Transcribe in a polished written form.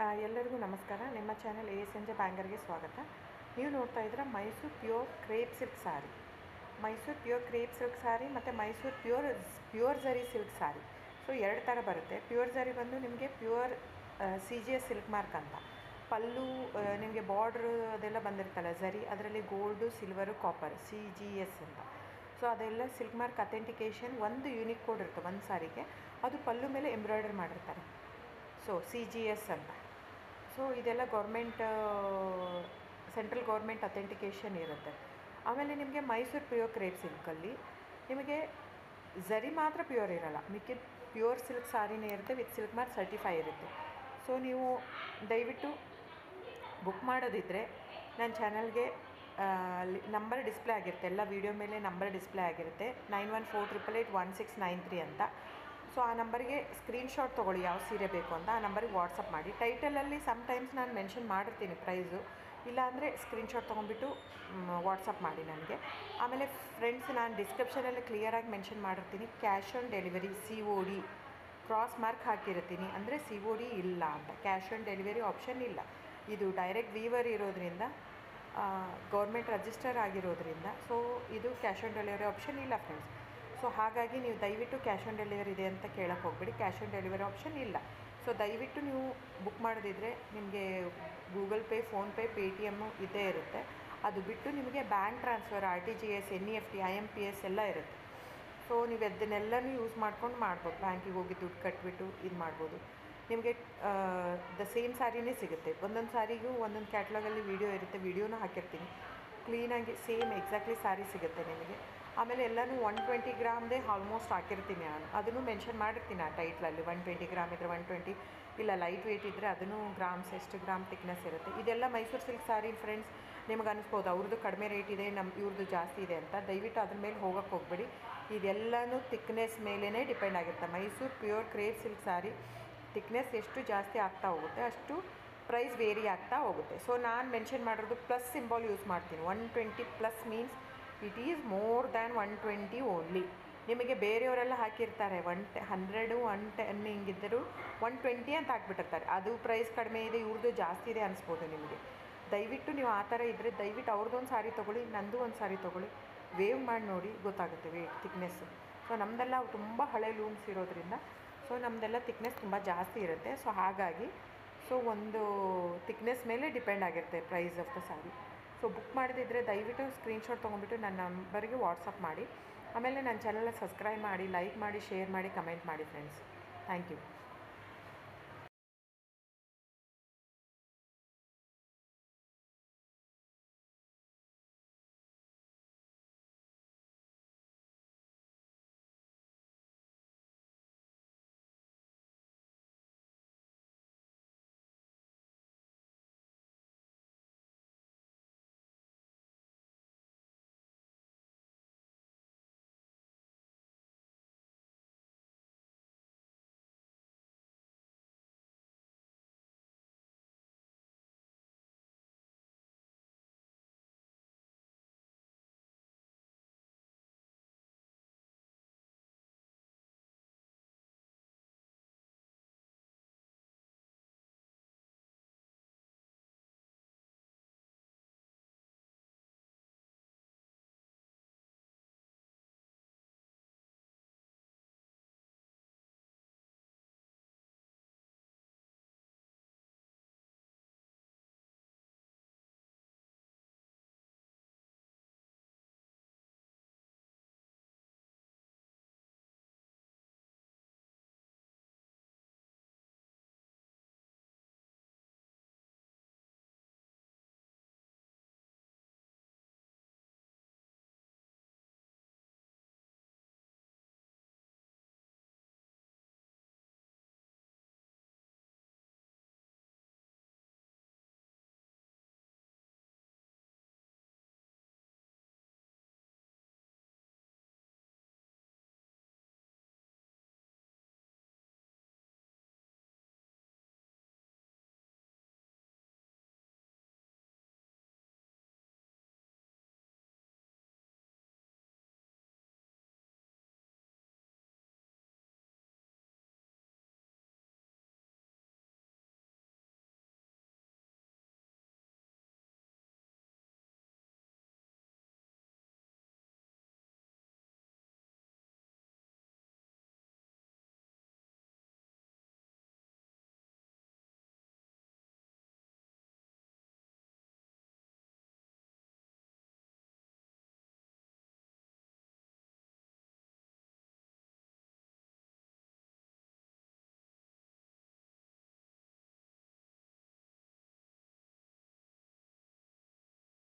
ಎಲ್ಲರಿಗೂ ನಮಸ್ಕಾರ. ನಿಮ್ಮ ಚಾನೆಲ್ ASNJ ಬ್ಯಾಂಗರ್ಗೆ ಸ್ವಾಗತ. ನೀವು ನೋಡ್ತಾ ಇದ್ದೀರಾ ಮೈಸೂರು ಪ್ಯೂರ್ ಕ್ರೇಪ್ ಸಿಲ್ಕ್ ಸಾರಿ. ಮೈಸೂರು ಪ್ಯೂರ್ ಕ್ರೇಪ್ ಸಿಲ್ಕ್ ಸಾರಿ ಮತ್ತು ಮೈಸೂರು ಪ್ಯೂರ್ ಝರಿ ಸಿಲ್ಕ್ ಸಾರಿ. ಸೊ ಎರಡು ಥರ ಬರುತ್ತೆ. ಪ್ಯೂರ್ ಝರಿ ಬಂದು ನಿಮಗೆ ಪ್ಯೂರ್ CGS ಸಿಲ್ಕ್ ಮಾರ್ಕ್ ಅಂತ. ಪಲ್ಲು ನಿಮಗೆ ಬಾರ್ಡ್ರು ಅದೆಲ್ಲ ಬಂದಿರ್ತಲ್ಲ ಝರಿ, ಅದರಲ್ಲಿ ಗೋಲ್ಡು, ಸಿಲ್ವರು, ಕಾಪರ್ CGS ಅಂತ. ಸೊ ಅದೆಲ್ಲ ಸಿಲ್ಕ್ ಮಾರ್ಕ್ ಅಥೆಂಟಿಕೇಷನ್ ಒಂದು ಯೂನಿಕ್ ಕೋಡ್ ಇರುತ್ತೆ ಒಂದು ಸಾರಿಗೆ. ಅದು ಪಲ್ಲು ಮೇಲೆ ಎಂಬ್ರಾಯ್ಡರ್ ಮಾಡಿರ್ತಾರೆ. ಸೊ CGS ಅಂತ. ಸೊ ಇದೆಲ್ಲ ಸೆಂಟ್ರಲ್ ಗೌರ್ಮೆಂಟ್ ಅಥೆಂಟಿಕೇಷನ್ ಇರುತ್ತೆ. ಆಮೇಲೆ ನಿಮಗೆ ಮೈಸೂರು ಪ್ಯೂರ್ ಕ್ರೇಪ್ ಸಿಲ್ಕಲ್ಲಿ ನಿಮಗೆ ಝರಿ ಮಾತ್ರ ಪ್ಯೂರ್ ಇರೋಲ್ಲ, ಮಿಕ್ಕಿದ ಪ್ಯೂರ್ ಸಿಲ್ಕ್ ಸಾರಿನೇ ಇರುತ್ತೆ, ವಿತ್ ಸಿಲ್ಕ್ ಮಾರ್ಕ್ ಸರ್ಟಿಫೈ ಇರುತ್ತೆ. ಸೊ ನೀವು ದಯವಿಟ್ಟು ಬುಕ್ ಮಾಡೋದಿದ್ದರೆ ನನ್ನ ಚಾನಲ್ಗೆ ನಂಬರ್ ಡಿಸ್ಪ್ಲೇ ಆಗಿರುತ್ತೆ, ಎಲ್ಲ ವೀಡಿಯೋ ಮೇಲೆ ನಂಬರ್ ಡಿಸ್ಪ್ಲೇ ಆಗಿರುತ್ತೆ, 9148881693 ಅಂತ. ಸೊ ಆ ನಂಬರಿಗೆ ಸ್ಕ್ರೀನ್ಶಾಟ್ ತೊಗೊಳ್ಳಿ ಯಾವ ಸೀರೆ ಬೇಕು ಅಂತ, ಆ ನಂಬರಿಗೆ ವಾಟ್ಸಪ್ ಮಾಡಿ. ಟೈಟಲಲ್ಲಿ ಸಮ್ಟೈಮ್ಸ್ ನಾನು ಮೆನ್ಷನ್ ಮಾಡಿರ್ತೀನಿ ಪ್ರೈಸು, ಇಲ್ಲಾಂದರೆ ಸ್ಕ್ರೀನ್ಶಾಟ್ ತೊಗೊಂಡ್ಬಿಟ್ಟು ವಾಟ್ಸಪ್ ಮಾಡಿ ನನಗೆ. ಆಮೇಲೆ ಫ್ರೆಂಡ್ಸ್, ನಾನು ಡಿಸ್ಕ್ರಿಪ್ಷನಲ್ಲಿ ಕ್ಲಿಯರಾಗಿ ಮೆನ್ಷನ್ ಮಾಡಿರ್ತೀನಿ, cash on delivery COD cross mark ಹಾಕಿರ್ತೀನಿ, ಅಂದರೆ COD ಇಲ್ಲ ಅಂತ, ಕ್ಯಾಶ್ ಆನ್ ಡೆಲಿವರಿ ಆಪ್ಷನ್ ಇಲ್ಲ. ಇದು ಡೈರೆಕ್ಟ್ ವೀವರ್ ಇರೋದ್ರಿಂದ, ಗೌರ್ಮೆಂಟ್ ರಿಜಿಸ್ಟರ್ ಆಗಿರೋದ್ರಿಂದ, ಸೊ ಇದು ಕ್ಯಾಶ್ ಆನ್ ಡೆಲಿವರಿ ಆಪ್ಷನ್ ಇಲ್ಲ ಫ್ರೆಂಡ್ಸ್. ಸೊ ಹಾಗಾಗಿ ನೀವು ದಯವಿಟ್ಟು ಕ್ಯಾಶ್ ಆನ್ ಡೆಲಿವರಿ ಇದೆ ಅಂತ ಕೇಳಕ್ಕೆ ಹೋಗ್ಬೇಡಿ, ಕ್ಯಾಶ್ ಆನ್ ಡೆಲಿವರಿ ಆಪ್ಷನ್ ಇಲ್ಲ. ಸೊ ದಯವಿಟ್ಟು ನೀವು ಬುಕ್ ಮಾಡೋದಿದ್ದರೆ ನಿಮಗೆ ಗೂಗಲ್ ಪೇ, ಫೋನ್ಪೇ, Paytm ಇದ್ದೇ ಇರುತ್ತೆ. ಅದು ಬಿಟ್ಟು ನಿಮಗೆ bank transfer, RTGS, NEFT, IMPS ಎಲ್ಲ ಇರುತ್ತೆ. ಸೊ ನೀವು ಅದನ್ನೆಲ್ಲನೂ ಯೂಸ್ ಮಾಡ್ಕೊಂಡು ಮಾಡ್ಬೋದು. ಬ್ಯಾಂಕಿಗೆ ಹೋಗಿ ದುಡ್ಡು ಕಟ್ಬಿಟ್ಟು ಇದು ಮಾಡ್ಬೋದು. ನಿಮಗೆ ದ ಸೇಮ್ ಸ್ಯಾರಿನೇ ಸಿಗುತ್ತೆ. ಒಂದೊಂದು ಸ್ಯಾರಿಗೂ ಒಂದೊಂದು ಕ್ಯಾಟ್ಲಾಗಲ್ಲಿ ವೀಡಿಯೋ ಇರುತ್ತೆ, ವೀಡಿಯೋನೂ ಹಾಕಿರ್ತೀನಿ. ಕ್ಲೀನಾಗಿ ಸೇಮ್ ಎಕ್ಸಾಕ್ಟ್ಲಿ ಸ್ಯಾರಿ ಸಿಗುತ್ತೆ ನಿಮಗೆ. ಆಮೇಲೆ ಎಲ್ಲನೂ 120 ಗ್ರಾಮ್ದೇ ಆಲ್ಮೋಸ್ಟ್ ಹಾಕಿರ್ತೀನಿ ನಾನು, ಅದನ್ನು ಮೆನ್ಷನ್ ಮಾಡಿರ್ತೀನಿ ಆ ಟೈಟ್ಲಲ್ಲಿ. 120 ಗ್ರಾಮ್ ಇದ್ದರೆ 120, ಇಲ್ಲ ಲೈಟ್ ವೆಯ್ಟ್ ಇದ್ದರೆ ಅದನ್ನು ಗ್ರಾಮ್ಸ್ ಎಷ್ಟು ಗ್ರಾಮ್ ತಿಕ್ನೆಸ್ ಇರುತ್ತೆ. ಇದೆಲ್ಲ ಮೈಸೂರು ಸಿಲ್ಕ್ ಸಾರಿ ಫ್ರೆಂಡ್ಸ್. ನಿಮ್ಗೆ ಅನಿಸ್ಬೋದು ಅವ್ರದ್ದು ಕಡಿಮೆ ರೇಟ್ ಇದೆ, ಇವ್ರದ್ದು ಜಾಸ್ತಿ ಇದೆ ಅಂತ. ದಯವಿಟ್ಟು ಅದ್ರ ಮೇಲೆ ಹೋಗೋಕ್ಕೆ ಹೋಗ್ಬೇಡಿ. ಇದೆಲ್ಲನೂ ತಿಕ್ನೆಸ್ ಮೇಲೇ ಡಿಪೆಂಡ್ ಆಗಿರುತ್ತೆ. ಮೈಸೂರು ಪ್ಯೂರ್ ಕ್ರೇಪ್ ಸಿಲ್ಕ್ ಸಾರಿ ತಿಕ್ನೆಸ್ ಎಷ್ಟು ಜಾಸ್ತಿ ಆಗ್ತಾ ಹೋಗುತ್ತೆ ಅಷ್ಟು ಪ್ರೈಸ್ ವೇರಿ ಆಗ್ತಾ ಹೋಗುತ್ತೆ. ಸೊ ನಾನು ಮೆನ್ಷನ್ ಮಾಡಿರೋದು ಪ್ಲಸ್ ಸಿಂಬಾಲ್ ಯೂಸ್ ಮಾಡ್ತೀನಿ. 120 plus means it is more than 120 only. ನಿಮಗೆ ಬೇರೆಯವರೆಲ್ಲ ಹಾಕಿರ್ತಾರೆ 100, 110 ಹಿಂಗಿದ್ದರೂ 120 ಅಂತ ಹಾಕ್ಬಿಟ್ಟಿರ್ತಾರೆ. ಅದು ಪ್ರೈಸ್ ಕಡಿಮೆ ಇದೆ, ಇವ್ರದ್ದು ಜಾಸ್ತಿ ಇದೆ ಅನಿಸ್ಬೋದು ನಿಮಗೆ. ದಯವಿಟ್ಟು ನೀವು ಆ ಥರ ಇದ್ದರೆ ದಯವಿಟ್ಟು ಅವ್ರದ್ದೊಂದು ಸಾರಿ ತೊಗೊಳ್ಳಿ, ನಂದು ಒಂದು ಸಾರಿ ತೊಗೊಳ್ಳಿ, ವೇವ್ ಮಾಡಿ ನೋಡಿ, ಗೊತ್ತಾಗುತ್ತೆ ವೇಟ್ ತಿಕ್ನೆಸ್ಸು. ಸೊ ನಮ್ಮದೆಲ್ಲ ತುಂಬ ಹಳೆ ಲೂಮ್ಸ್ ಇರೋದ್ರಿಂದ ಸೊ ನಮ್ಮದೆಲ್ಲ ತಿಕ್ನೆಸ್ ತುಂಬ ಜಾಸ್ತಿ ಇರುತ್ತೆ. ಸೊ ಹಾಗಾಗಿ ಒಂದು ತಿಕ್ನೆಸ್ ಮೇಲೆ ಡಿಪೆಂಡ್ ಆಗಿರುತ್ತೆ price of the sari. So book ಮಾಡಿದಿದ್ರೆ ದಯವಿಟ್ಟು ಸ್ಕ್ರೀನ್ಶಾಟ್ ತೊಗೊಂಡ್ಬಿಟ್ಟು ನನ್ನ ನಂಬರಿಗೆ ವಾಟ್ಸಪ್ ಮಾಡಿ. ಆಮೇಲೆ ನನ್ನ ಚಾನಲ್ನ ಸಬ್ಸ್ಕ್ರೈಬ್ ಮಾಡಿ, ಲೈಕ್ ಮಾಡಿ, ಶೇರ್ ಮಾಡಿ, ಕಮೆಂಟ್ ಮಾಡಿ ಫ್ರೆಂಡ್ಸ್. Thank you.